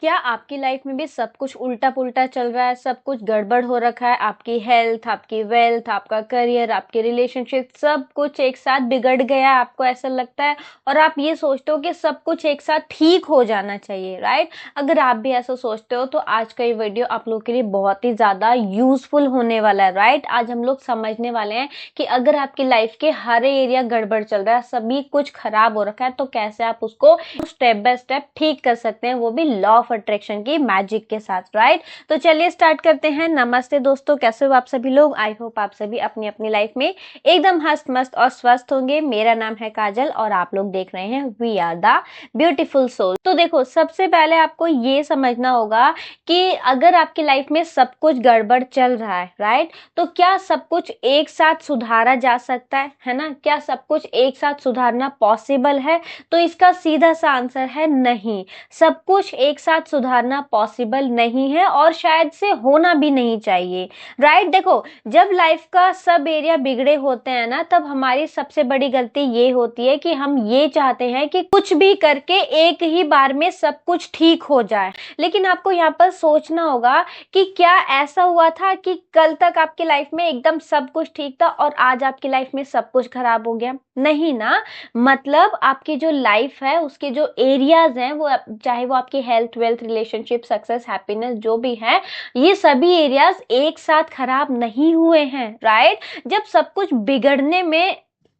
क्या आपकी लाइफ में भी सब कुछ उल्टा-पुल्टा चल रहा है, सब कुछ गड़बड़ हो रखा है? आपकी हेल्थ, आपकी वेल्थ, आपका करियर, आपके रिलेशनशिप सब कुछ एक साथ बिगड़ गया है, आपको ऐसा लगता है और आप ये सोचते हो कि सब कुछ एक साथ ठीक हो जाना चाहिए, राइट? अगर आप भी ऐसा सोचते हो तो आज का ये वीडियो आप लोगों के लिए बहुत ही ज़्यादा यूज़फुल होने वाला है, राइट? आज हम लोग समझने वाले हैं कि अगर आपकी लाइफ के हर एरिया गड़बड़ चल रहा है, सभी कुछ खराब हो रखा है, तो कैसे आप उसको स्टेप बाय स्टेप ठीक कर सकते हैं, वो भी लॉ ऑफ अट्रैक्शन की मैजिक के साथ, राइट? तो चलिए स्टार्ट करते हैं। नमस्ते दोस्तों, कैसे हो आप सभी लोग? आई होप आप सभी अपनी अपनी लाइफ में एकदम हंस मस्त और स्वस्थ होंगे। मेरा नाम है काजल और आप लोग देख रहे हैं we are the beautiful soul. तो देखो, सबसे पहले आपको ये समझना होगा कि अगर आपकी लाइफ में सब कुछ गड़बड़ चल रहा है, राइट, तो क्या सब कुछ एक साथ सुधारा जा सकता है ना? क्या सब कुछ एक साथ सुधारना पॉसिबल है? तो इसका सीधा सा आंसर है नहीं। सब कुछ एक साथ सुधारना पॉसिबल नहीं है और शायद से होना भी नहीं चाहिए, राइट? देखो, जब लाइफ का सब एरिया बिगड़े होते हैं ना, तब हमारी सबसे बड़ी गलती ये होती है कि हम ये चाहते हैं कि कुछ भी करके एक ही बार में सब कुछ ठीक हो जाए। लेकिन आपको यहाँ पर सोचना होगा कि क्या ऐसा हुआ था कि कल तक आपकी लाइफ में एकदम सब कुछ ठीक था और आज आपकी लाइफ में सब कुछ खराब हो गया? नहीं ना। मतलब आपकी जो लाइफ है उसके जो एरियाज हैं, वो चाहे वो आपकी health, wealth, relationship, success, happiness जो भी है, ये सभी एरियाज एक साथ खराब नहीं हुए हैं, राइट? जब सब कुछ बिगड़ने में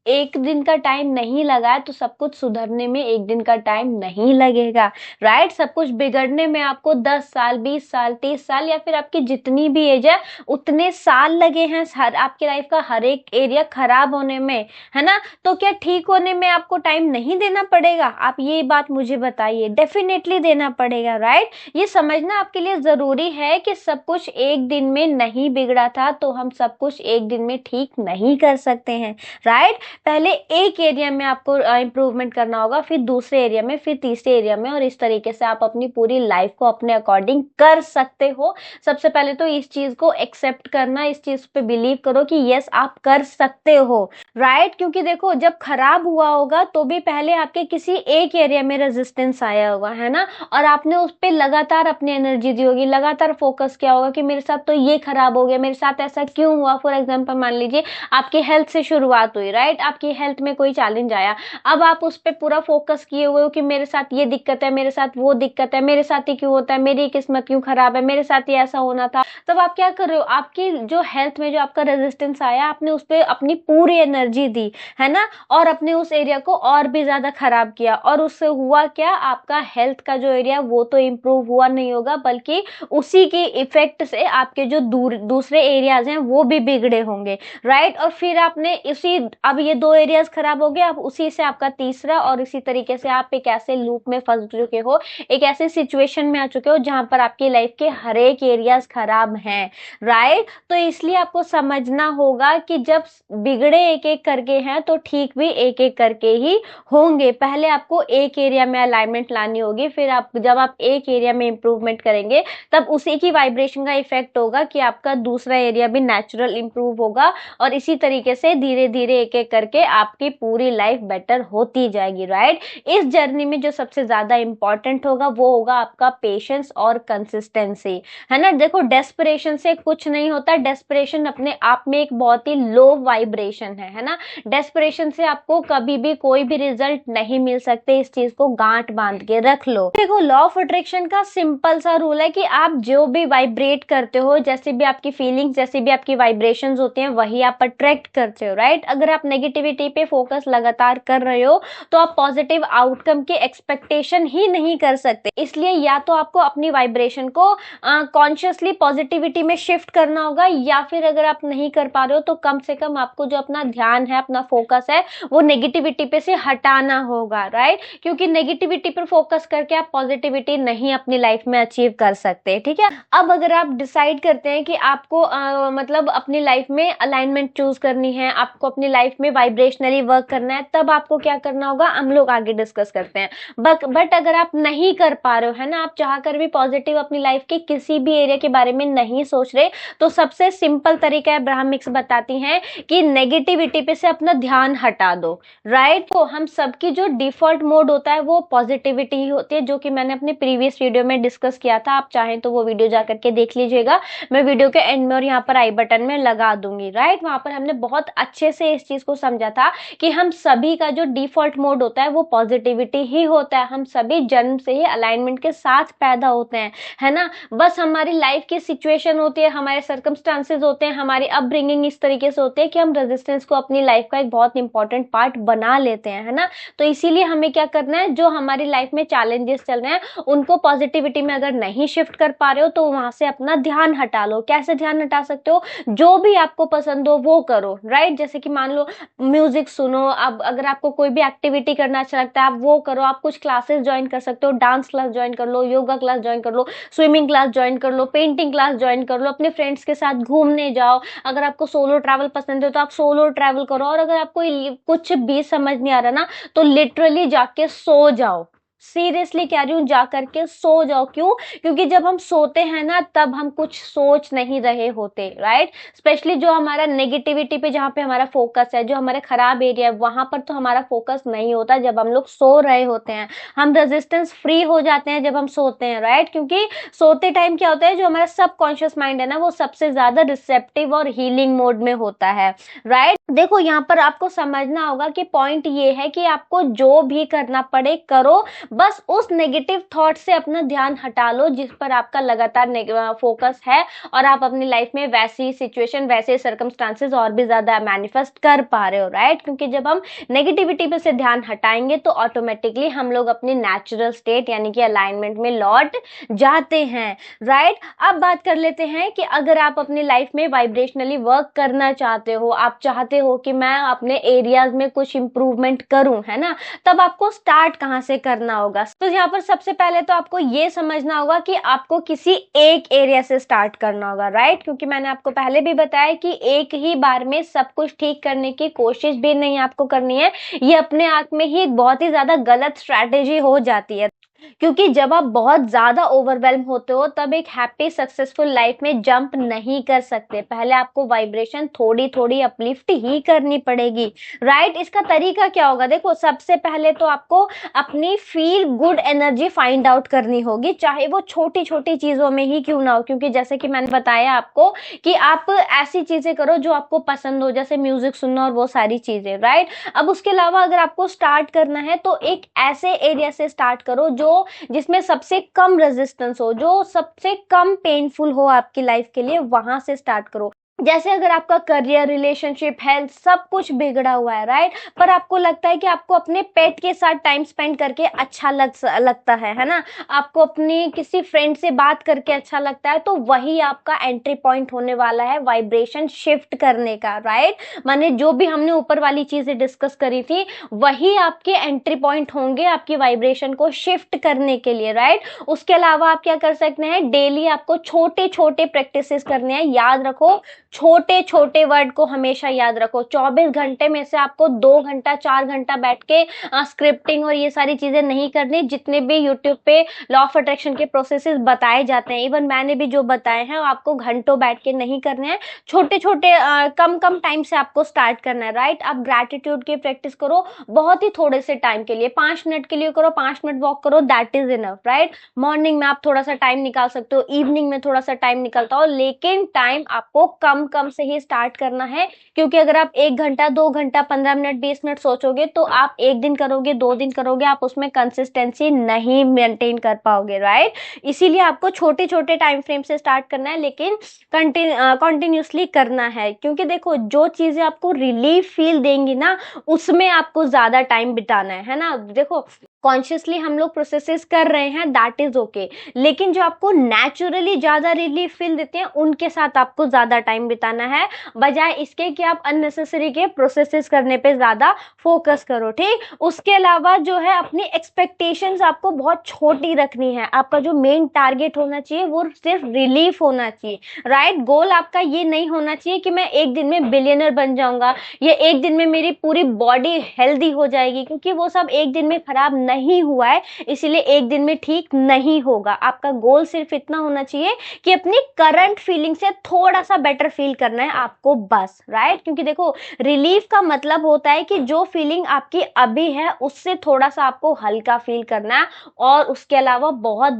एक दिन का टाइम नहीं लगा है तो सब कुछ सुधरने में एक दिन का टाइम नहीं लगेगा, राइट? सब कुछ बिगड़ने में आपको 10 साल, 20 साल, 30 साल या फिर आपकी जितनी भी एज है उतने साल लगे हैं हर आपकी लाइफ का हर एक एरिया खराब होने में, है ना? तो क्या ठीक होने में आपको टाइम नहीं देना पड़ेगा? आप ये बात मुझे बताइए। डेफिनेटली देना पड़ेगा, राइट? ये समझना आपके लिए जरूरी है कि सब कुछ एक दिन में नहीं बिगड़ा था तो हम सब कुछ एक दिन में ठीक नहीं कर सकते हैं, राइट? पहले एक एरिया में आपको इम्प्रूवमेंट करना होगा, फिर दूसरे एरिया में, फिर तीसरे एरिया में, और इस तरीके से आप अपनी पूरी लाइफ को अपने अकॉर्डिंग कर सकते हो। सबसे पहले तो इस चीज को एक्सेप्ट करना, इस चीज पे बिलीव करो कि यस आप कर सकते हो, राइट? क्योंकि देखो, जब खराब हुआ होगा तो भी पहले आपके किसी एक एरिया में रेजिस्टेंस आया होगा, है ना? और आपने उस पर लगातार अपनी एनर्जी दी होगी, लगातार फोकस किया होगा कि मेरे साथ तो ये खराब हो गया, मेरे साथ ऐसा क्यों हुआ? फॉर एग्जाम्पल मान लीजिए आपकी हेल्थ से शुरुआत हुई, राइट? आपकी हेल्थ में कोई चैलेंज आया, अब आप उस पर पूरा फोकस किए हुए हो कि मेरे साथ ये दिक्कत है, मेरे साथ वो दिक्कत है, मेरे साथ ही क्यों होता है, मेरी किस्मत क्यों खराब है, मेरे साथ ही ऐसा होना था। तब आप क्या कर रहे हो? आपकी जो हेल्थ में जो आपका रेजिस्टेंस आया, आपने उस पर अपनी पूरी एनर्जी दी, है ना? और अपने उस एरिया को और भी ज्यादा खराब किया, और उससे हुआ क्या? आपका हेल्थ का जो एरिया वो तो इम्प्रूव हुआ नहीं होगा, बल्कि उसी के इफेक्ट से आपके जो दूसरे एरियाज हैं वो भी बिगड़े होंगे, राइट? और फिर आपने इसी, अब ये दो एरियाज खराब हो गए, अब उसी से आपका तीसरा, और इसी तरीके से आप एक ऐसे लूप में फंस चुके हो, एक ऐसे सिचुएशन में आ चुके हो जहां पर आपकी लाइफ के हर एक एरियाज खराब हैं, राइट? तो इसलिए आपको समझना होगा कि जब बिगड़े एक एक करके हैं तो ठीक भी एक एक करके ही होंगे। पहले आपको एक एरिया में अलाइनमेंट लानी होगी, फिर आप जब आप एक एरिया में इंप्रूवमेंट करेंगे तब उसी की वाइब्रेशन का इफेक्ट होगा कि आपका दूसरा एरिया भी नेचुरल इंप्रूव होगा, और इसी तरीके से धीरे धीरे एक एक करके आपकी पूरी लाइफ बेटर होती जाएगी, राइट? इस जर्नी में जो सबसे ज्यादा इंपॉर्टेंट होगा वो होगा आपका पेशेंस और कंसिस्टेंसी, है ना? देखो, डेस्परेशन से कुछ नहीं होता। डेस्परेशन अपने आप में एक बहुत ही लो वाइब्रेशन है ना? डेस्परेशन से आपको कभी भी कोई भी रिजल्ट नहीं मिल सकते, इस चीज को गांठ बांध के रख लो। देखो, लॉ ऑफ अट्रैक्शन का सिंपल सा रूल है कि आप जो भी वाइब्रेट करते हो, जैसे भी आपकी फीलिंग्स, जैसे भी आपकी वाइब्रेशंस होती हैं, वही आप अट्रैक्ट करते हो, राइट? अगर आप नेगेटिविटी पे फोकस लगातार कर रहे हो तो आप पॉजिटिव आउटकम की एक्सपेक्टेशन ही नहीं कर सकते। इसलिए या तो आपको अपनी वाइब्रेशन को कॉन्शियसली पॉजिटिविटी में शिफ्ट करना होगा, या फिर अगर आप नहीं कर पा रहे हो तो कम से कम आपको जो अपना ध्यान है, अपना फोकस है, वो नेगेटिविटी पे से हटाना होगा, राइट? क्योंकि नेगेटिविटी पर फोकस करके आप पॉजिटिविटी नहीं अपनी लाइफ में अचीव कर सकते, ठीक है? अब अगर आप डिसाइड करते हैं कि आपको मतलब अपनी लाइफ में अलाइनमेंट चूज करनी है, आपको अपनी लाइफ में वाइब्रेशनली वर्क करना है, तब आपको क्या करना होगा हम लोग आगे डिस्कस करते हैं। बट अगर आप नहीं कर पा रहे हो, है ना, आप चाह कर भी पॉजिटिव अपनी लाइफ के किसी भी एरिया के बारे में नहीं सोच रहे, तो सबसे सिंपल तरीका है ब्राह्मिक्स बताती हैं कि नेगेटिविटी पे से अपना ध्यान हटा दो, राइट। तो हम सबकी जो डिफॉल्ट मोड होता है वो पॉजिटिविटी ही होती है, जो कि मैंने अपने प्रीवियस वीडियो में डिस्कस किया था। आप चाहें तो वो वीडियो जा करके देख लीजिएगा, मैं वीडियो के एंड में और यहाँ पर आई बटन में लगा दूंगी, राइट। वहां पर हमने बहुत अच्छे से इस चीज को समझा था कि हम सभी का जो डिफॉल्ट मोड होता है वो पॉजिटिविटी ही होता है। हम सभी जन्म से ही अलाइनमेंट के साथ पैदा होते हैं, है ना। बस हमारी लाइफ की सिचुएशन होती है, हमारे सर्कमस्टांसेस होते हैं, हमारी अपब्रिंगिंग इस तरीके से होती है कि हम रेजिस्टेंस को अपनी लाइफ का एक बहुत इंपॉर्टेंट पार्ट बना लेते हैं, है ना। तो इसीलिए हमें क्या करना है, जो हमारी लाइफ में चैलेंजेस चल रहे हैं उनको पॉजिटिविटी में अगर नहीं शिफ्ट कर पा रहे हो तो वहां से अपना ध्यान हटा लो। कैसे ध्यान हटा सकते हो, जो भी आपको पसंद हो वो करो, राइट। जैसे कि मान लो म्यूजिक सुनो, अब अगर आपको कोई भी एक्टिविटी करना अच्छा लगता है आप वो करो। आप कुछ क्लासेस ज्वाइन कर सकते हो, डांस क्लास ज्वाइन कर लो, योगा क्लास ज्वाइन कर लो, स्विमिंग क्लास ज्वाइन कर लो, पेंटिंग क्लास ज्वाइन कर लो, अपने फ्रेंड्स के साथ घूमने जाओ। अगर आपको सोलो ट्रैवल पसंद है तो आप सोलो ट्रैवल करो, और अगर आपको कुछ भी समझ नहीं आ रहा ना तो लिटरली जाके सो जाओ। सीरियसली कह रही हूँ, जा करके सो जाओ। क्यों? क्योंकि जब हम सोते हैं ना तब हम कुछ सोच नहीं रहे होते, राइट। स्पेशली जो हमारा नेगेटिविटी पे जहाँ पे हमारा फोकस है, जो हमारे खराब एरिया है, वहां पर तो हमारा फोकस नहीं होता जब हम लोग सो रहे होते हैं। हम रेजिस्टेंस फ्री हो जाते हैं जब हम सोते हैं, राइट। क्योंकि सोते टाइम क्या होता है, जो हमारा सबकॉन्शियस माइंड है ना वो सबसे ज्यादा रिसेप्टिव और हीलिंग मोड में होता है, राइट। देखो यहाँ पर आपको समझना होगा कि पॉइंट ये है कि आपको जो भी करना पड़े करो, बस उस नेगेटिव थॉट से अपना ध्यान हटा लो जिस पर आपका लगातार फोकस है, और आप अपनी लाइफ में वैसी सिचुएशन, वैसे सर्कमस्टांसेस और भी ज्यादा मैनिफेस्ट कर पा रहे हो, राइट। क्योंकि जब हम नेगेटिविटी पे से ध्यान हटाएंगे तो ऑटोमेटिकली हम लोग अपनी नेचुरल स्टेट यानी कि अलाइनमेंट में लौट जाते हैं, राइट। अब बात कर लेते हैं कि अगर आप अपनी लाइफ में वाइब्रेशनली वर्क करना चाहते हो, आप चाहते हो कि मैं अपने एरियाज में कुछ इंप्रूवमेंट करूं, है ना, तब आपको स्टार्ट कहां से करना होगा। तो यहाँ पर सबसे पहले तो आपको ये समझना होगा कि आपको किसी एक एरिया से स्टार्ट करना होगा, राइट। क्योंकि मैंने आपको पहले भी बताया कि एक ही बार में सब कुछ ठीक करने की कोशिश भी नहीं आपको करनी है। ये अपने आप में ही एक बहुत ही ज्यादा गलत स्ट्रैटेजी हो जाती है, क्योंकि जब आप बहुत ज्यादा ओवरवेल्म होते हो तब एक हैप्पी सक्सेसफुल लाइफ में जंप नहीं कर सकते। पहले आपको वाइब्रेशन थोड़ी थोड़ी अपलिफ्ट ही करनी पड़ेगी, राइट। इसका तरीका क्या होगा, देखो सबसे पहले तो आपको अपनी feel good energy find out करनी होगी, चाहे वो छोटी छोटी चीजों में ही क्यों ना हो। क्योंकि जैसे कि मैंने बताया आपको कि आप ऐसी चीजें करो जो आपको पसंद हो, जैसे म्यूजिक सुनना और वो सारी चीजें, राइट। अब उसके अलावा अगर आपको स्टार्ट करना है तो एक ऐसे एरिया से स्टार्ट करो जो जिसमें सबसे कम रेजिस्टेंस हो, जो सबसे कम पेनफुल हो आपकी लाइफ के लिए, वहां से स्टार्ट करो। जैसे अगर आपका करियर, रिलेशनशिप, हेल्थ सब कुछ बिगड़ा हुआ है, राइट, पर आपको लगता है कि आपको अपने पेट के साथ टाइम स्पेंड करके अच्छा लगता है ना, आपको अपनी किसी फ्रेंड से बात करके अच्छा लगता है, तो वही आपका एंट्री पॉइंट होने वाला है वाइब्रेशन शिफ्ट करने का, राइट। माने जो भी हमने ऊपर वाली चीजें डिस्कस करी थी वही आपके एंट्री पॉइंट होंगे आपकी वाइब्रेशन को शिफ्ट करने के लिए, राइट। उसके अलावा आप क्या कर सकते हैं, डेली आपको छोटे छोटे प्रैक्टिसेस करने हैं। याद रखो, छोटे छोटे वर्ड को हमेशा याद रखो। 24 घंटे में से आपको 2 घंटा 4 घंटा बैठ के स्क्रिप्टिंग और ये सारी चीजें नहीं करनी। जितने भी यूट्यूब पे लॉ ऑफ अट्रैक्शन के प्रोसेसेस बताए जाते हैं, इवन मैंने भी जो बताए हैं, आपको घंटों बैठ के नहीं करने हैं। छोटे छोटे कम कम टाइम से आपको स्टार्ट करना है, राइट। आप ग्रैटिट्यूड की प्रैक्टिस करो बहुत ही थोड़े से टाइम के लिए, 5 मिनट के लिए करो, 5 मिनट वॉक करो, that is enough, right. Morning में आप थोड़ा सा टाइम निकाल सकते हो, इवनिंग में थोड़ा सा टाइम निकलता हो, लेकिन टाइम आपको कम कम से ही स्टार्ट करना है। क्योंकि अगर आप 1 घंटा 2 घंटा 15 मिनट 20 मिनट सोचोगे तो आप 1 दिन करोगे 2 दिन करोगे, आप उसमें कंसिस्टेंसी नहीं मेंटेन कर पाओगे, राइट। इसीलिए आपको छोटे छोटे टाइम फ्रेम से स्टार्ट करना है, लेकिन कंटिन्यूसली करना है। क्योंकि देखो जो चीजें आपको रिलीफ फील देंगी ना उसमें आपको ज्यादा टाइम बिताना है ना। देखो कॉन्शियसली हम लोग प्रोसेसेस कर रहे हैं, दैट इज ओके। लेकिन जो आपको नेचुरली ज्यादा रिलीफ फील देते हैं उनके साथ आपको ज्यादा टाइम बिताना है, बजाय इसके कि आप अननेसेसरी के प्रोसेसेस करने पे ज्यादा फोकस करो। ठीक, उसके अलावा जो है अपनी एक्सपेक्टेशंस आपको बहुत छोटी रखनी है। आपका जो मेन टारगेट होना चाहिए वो सिर्फ रिलीफ होना चाहिए, राइट। गोल आपका ये नहीं होना चाहिए कि मैं एक दिन में बिलियनर बन जाऊंगा या एक दिन में मेरी पूरी बॉडी हेल्दी हो जाएगी, क्योंकि वो सब एक दिन में खराब नहीं हुआ है, इसीलिए एक दिन में ठीक नहीं होगा। आपका गोल सिर्फ इतना होना चाहिए कि अपनी करंट फीलिंग से थोड़ा सा बेटर फील करना है आपको, बस, राइट। क्योंकि देखो, रिलीफ का मतलब होता है कि जो फीलिंग आपकी अभी है उससे थोड़ा सा आपको हल्का फील करना है, और उसके अलावा बहुत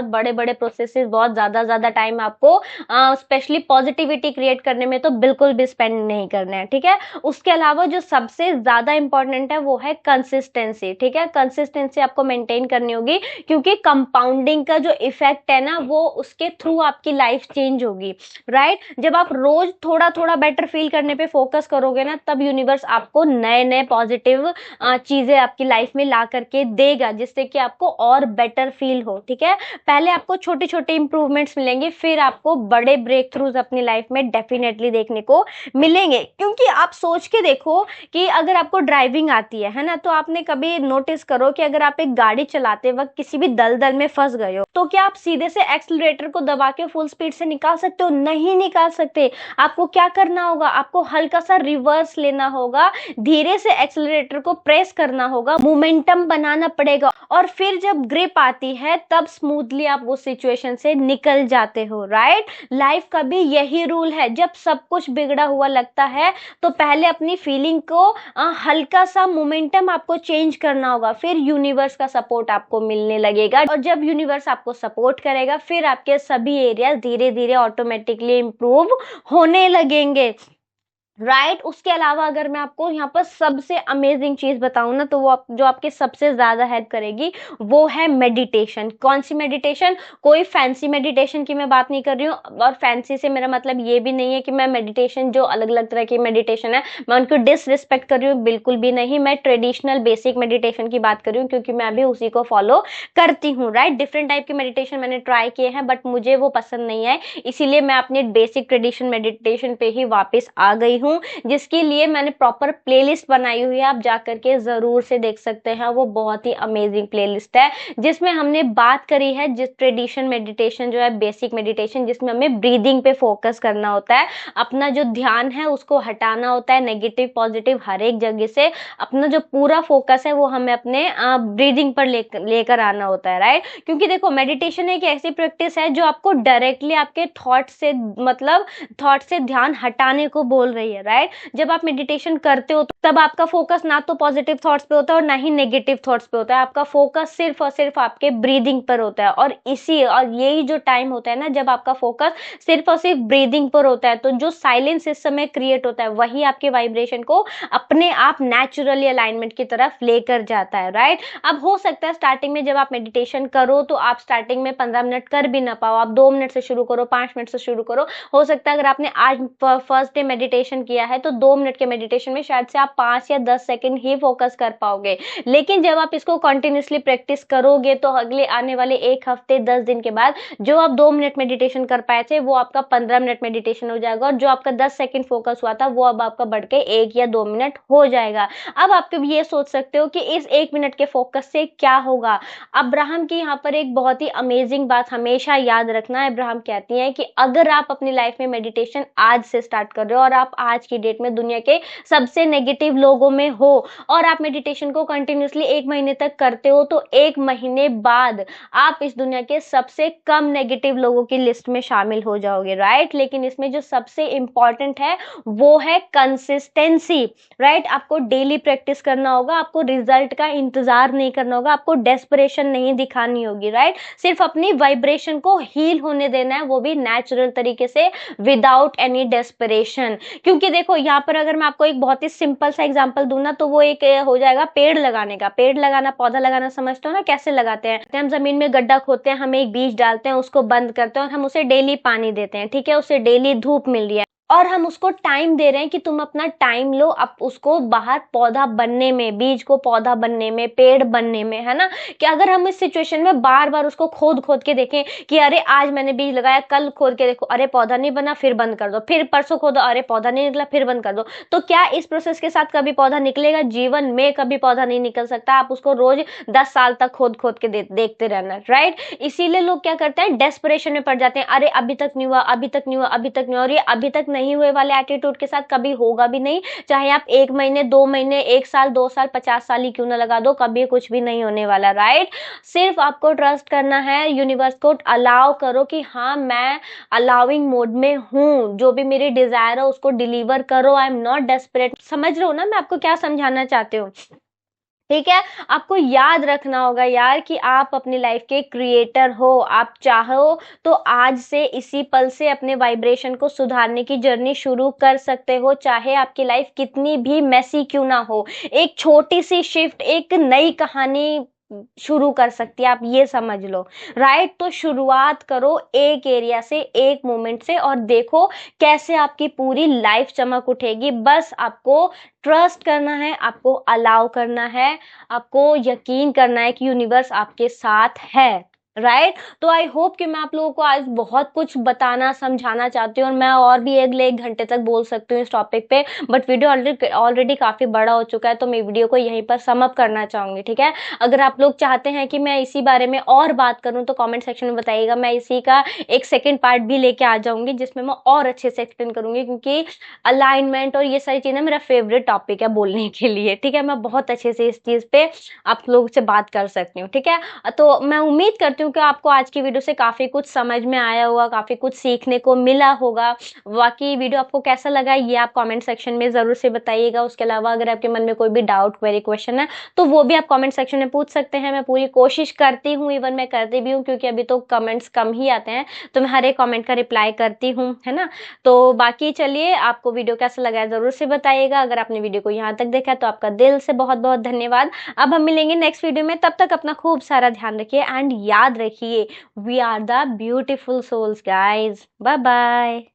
बड़े बड़े प्रोसेसेस, बहुत ज्यादा टाइम आपको स्पेशली पॉजिटिविटी क्रिएट करने में तो बिल्कुल भी स्पेंड नहीं करना है, ठीक है। उसके अलावा जो सबसे ज्यादा इंपॉर्टेंट है वो है कंसिस्टेंसी, ठीक है। कंसिस्टेंसी आपको मेंटेन करनी होगी, क्योंकि कंपाउंडिंग का जो इफेक्ट है ना, वो उसके थ्रू आपकी लाइफ चेंज होगी, राइट। जब आप रोज थोड़ा थोड़ा बेटर फील करने पे फोकस करोगे ना, तब यूनिवर्स आपको नए नए पॉजिटिव चीजें आपकी लाइफ में ला करके देगा, जिससे कि आपको और बेटर फील हो, ठीक है। पहले आपको छोटे छोटे इंप्रूवमेंट्स मिलेंगे, फिर आपको बड़े ब्रेक थ्रूज अपनी लाइफ में डेफिनेटली देखने को मिलेंगे। क्योंकि आप सोच के देखो कि अगर आपको ड्राइविंग आती है ना, तो आपने कभी नोटिस करो कि अगर आप एक गाड़ी चलाते वक्त किसी भी दलदल में फंस गए हो, तो क्या आप सीधे से एक्सीलरेटर को दबा के फुल स्पीड से निकाल सकते हो? नहीं निकाल सकते। आपको क्या करना होगा? आपको हल्का सा रिवर्स लेना होगा, धीरे से एक्सीलरेटर को प्रेस करना होगा, मोमेंटम बनाना पड़ेगा, और फिर जब ग्रिप आती है तब स्मूथली आप उस सिचुएशन से निकल जाते हो, राइट। लाइफ का भी यही रूल है। जब सब कुछ बिगड़ा हुआ लगता है तो पहले अपनी फीलिंग को हल्का सा मोमेंटम आपको चेंज करना होगा, फिर यूनिवर्स का सपोर्ट आपको मिलने लगेगा, और जब यूनिवर्स आपको सपोर्ट करेगा फिर आपके सभी एरियाज धीरे धीरे ऑटोमेटिकली इंप्रूव होने लगेंगे, राइट। उसके अलावा अगर मैं आपको यहाँ पर सबसे अमेजिंग चीज बताऊं ना, तो वो जो आपके सबसे ज्यादा हेल्प करेगी वो है मेडिटेशन। कौन सी मेडिटेशन? कोई फैंसी मेडिटेशन की मैं बात नहीं कर रही हूँ, और फैंसी से मेरा मतलब ये भी नहीं है कि मैं मेडिटेशन, जो अलग अलग तरह की मेडिटेशन है, मैं उनको डिसरिस्पेक्ट कर रही हूँ, बिल्कुल भी नहीं। मैं ट्रेडिशनल बेसिक मेडिटेशन की बात कर रही हूँ, क्योंकि मैं अभी उसी को फॉलो करती हूँ, राइट। डिफरेंट टाइप के मेडिटेशन मैंने ट्राई किए हैं, बट मुझे वो पसंद नहीं है, इसीलिए मैं अपने बेसिक ट्रेडिशन मेडिटेशन पे ही वापस आ गई हूँ, जिसके लिए मैंने प्रॉपर प्लेलिस्ट बनाई हुई है, आप जाकर के जरूर से देख सकते हैं। वो बहुत ही अमेजिंग प्लेलिस्ट है, जिसमें हमने बात करी है जिस ट्रेडिशन मेडिटेशन जो है, बेसिक मेडिटेशन, जिसमें हमें ब्रीदिंग पे फोकस करना होता है, अपना जो ध्यान है उसको हटाना होता है, नेगेटिव पॉजिटिव हर एक जगह से अपना जो पूरा फोकस है वो हमें अपने ब्रीदिंग पर लेकर आना होता है, राइट। क्योंकि देखो, मेडिटेशन एक ऐसी प्रैक्टिस है जो आपको डायरेक्टली आपके थॉट से, मतलब थॉट से ध्यान हटाने को बोल रही है, राइट। जब आप मेडिटेशन करते हो तब आपका फोकस ना तो पॉजिटिव थॉट्स पे होता है और ना ही नेगेटिव थॉट्स पे होता है, आपका फोकस सिर्फ और सिर्फ आपके ब्रीदिंग पर होता है। और यही जो टाइम होता है ना, जब आपका फोकस सिर्फ और सिर्फ ब्रीदिंग पर होता है, तो जो साइलेंस इस समय क्रिएट होता है वही आपके वाइब्रेशन को अपने आप नेचुरली अलाइनमेंट की तरफ लेकर जाता है, राइट। अब हो सकता है स्टार्टिंग में जब आप मेडिटेशन करो तो आप स्टार्टिंग में 15 मिनट कर भी ना पाओ, आप 2 मिनट से शुरू करो, 5 मिनट से शुरू करो। हो सकता है अगर आपने आज फर्स्ट डे मेडिटेशन किया है तो 2 मिनट के मेडिटेशन में शायद से आप 5 या 10 सेकंड ही फोकस कर पाओगे। लेकिन जब आप इसको कंटिन्यूअसली प्रैक्टिस करोगे तो अगले आने वाले 1 हफ्ते 10 दिन के बाद जो आप 2 मिनट मेडिटेशन कर पाए थे वो आपका 15 मिनट मेडिटेशन हो जाएगा, और जो आपका 10 सेकंड फोकस हुआ था वो अब आपका बढ़ के 1 या 2 मिनट हो जाएगा। अब आप कभी ये सोच सकते हो कि इस 1 मिनट के फोकस से क्या होगा। अब्राहम की यहाँ पर एक बहुत ही अमेजिंग बात हमेशा याद रखना। अब्राहम कहती है कि अगर आप अपनी लाइफ में मेडिटेशन आज से स्टार्ट कर रहे हो और आप आज की डेट में दुनिया के सबसे नेगेटिव लोगों में हो और आप मेडिटेशन को कंटिन्यूअसली 1 महीने तक करते हो, तो 1 महीने बाद आप इस दुनिया के सबसे कम नेगेटिव लोगों की लिस्ट में शामिल हो जाओगे, राइट। लेकिन इसमें जो सबसे इंपॉर्टेंट है वो है कंसिस्टेंसी, राइट। आपको डेली प्रैक्टिस करना होगा, आपको रिजल्ट का इंतजार नहीं करना होगा, आपको डेस्परेशन नहीं दिखानी होगी, राइट। सिर्फ अपनी वाइब्रेशन को हील होने देना है, वो भी नेचुरल तरीके से, विदाउट एनी डेस्परेशन। क्योंकि देखो, यहाँ पर अगर मैं आपको एक बहुत ही सिंपल सा एग्जांपल दूं ना, तो वो एक हो जाएगा पेड़ लगाने का। पेड़ लगाना, पौधा लगाना समझते हो ना, कैसे लगाते हैं? हम जमीन में गड्ढा खोदते हैं, हम एक बीज डालते हैं, उसको बंद करते हैं और हम उसे डेली पानी देते हैं, ठीक है। उसे डेली धूप मिल रही है, और हम उसको टाइम दे रहे हैं कि तुम अपना टाइम लो, अब उसको बाहर पौधा बनने में, बीज को पौधा बनने में, पेड़ बनने में, है ना। कि अगर हम इस सिचुएशन में बार बार उसको खोद खोद के देखें कि अरे आज मैंने बीज लगाया, कल खोद के देखो अरे पौधा नहीं बना, फिर बंद कर दो, फिर परसों खोदो अरे पौधा नहीं निकला, फिर बंद कर दो, तो क्या इस प्रोसेस के साथ कभी पौधा निकलेगा? जीवन में कभी पौधा नहीं निकल सकता। आप उसको रोज 10 साल तक खोद खोद के देखते रहना, राइट। इसीलिए लोग क्या करते हैं, डेस्परेशन में पड़ जाते हैं, अरे अभी तक नहीं हुआ, अभी तक नहीं हुआ, अभी तक नहीं हुआ। और ये अभी तक नहीं हुए वाले एटीट्यूड के साथ कभी होगा भी नहीं, चाहे आप 1 महीने, 2 महीने, 1 साल, 2 साल, 50 साल ही क्यों ना लगा दो, कभी कुछ भी नहीं होने वाला, राइट। सिर्फ आपको ट्रस्ट करना है, यूनिवर्स को अलाउ करो कि हाँ मैं अलाउिंग मोड में हूँ, जो भी मेरी डिजायर है उसको डिलीवर करो, आई एम नॉट डेस्परेट। समझ रहे हो ना मैं आपको क्या समझाना चाहती हूँ? ठीक है। आपको याद रखना होगा यार कि आप अपनी लाइफ के क्रिएटर हो। आप चाहो तो आज से, इसी पल से अपने वाइब्रेशन को सुधारने की जर्नी शुरू कर सकते हो, चाहे आपकी लाइफ कितनी भी मैसी क्यों ना हो। एक छोटी सी शिफ्ट एक नई कहानी शुरू कर सकती है, आप ये समझ लो, राइट। तो शुरुआत करो एक एरिया से, एक मोमेंट से, और देखो कैसे आपकी पूरी लाइफ चमक उठेगी। बस आपको ट्रस्ट करना है, आपको अलाउ करना है, आपको यकीन करना है कि यूनिवर्स आपके साथ है, राइट। तो आई होप कि मैं आप लोगों को आज बहुत कुछ बताना समझाना चाहती हूँ, और मैं और भी 1 घंटे तक बोल सकती हूँ इस टॉपिक पे, बट वीडियो ऑलरेडी काफी बड़ा हो चुका है, तो मैं वीडियो को यहीं पर सम अप करना चाहूंगी, ठीक है। अगर आप लोग चाहते हैं कि मैं इसी बारे में और बात करूं तो कमेंट सेक्शन में बताइएगा, मैं इसी का एक सेकेंड पार्ट भी लेके आ जाऊंगी जिसमें मैं और अच्छे से एक्सप्लेन करूंगी, क्योंकि अलाइनमेंट और ये सारी चीजें मेरा फेवरेट टॉपिक है बोलने के लिए, ठीक है। मैं बहुत अच्छे से इस चीज पे आप लोगों से बात कर सकती हूँ, ठीक है। तो मैं उम्मीद करती हूँ कि आपको आज की वीडियो से काफी कुछ समझ में आया होगा, काफी कुछ सीखने को मिला होगा। बाकी वीडियो आपको कैसा लगा ये आप कमेंट सेक्शन में जरूर से बताइएगा। उसके अलावा अगर आपके मन में कोई भी डाउट, क्वेरी, क्वेश्चन है तो वो भी आप कमेंट सेक्शन में पूछ सकते हैं। मैं पूरी कोशिश करती हूँ, इवन मैं करती भी हूँ, क्योंकि अभी तो कमेंट्स कम ही आते हैं, तो मैं हर एक कमेंट का रिप्लाई करती हूँ, है ना। तो बाकी चलिए, आपको वीडियो कैसा लगा है जरूर से बताइएगा। अगर आपने वीडियो को यहाँ तक देखा तो आपका दिल से बहुत बहुत धन्यवाद। अब हम मिलेंगे नेक्स्ट वीडियो में, तब तक अपना खूब सारा ध्यान रखिए एंड याद रखिए, we are the beautiful souls guys. Bye bye.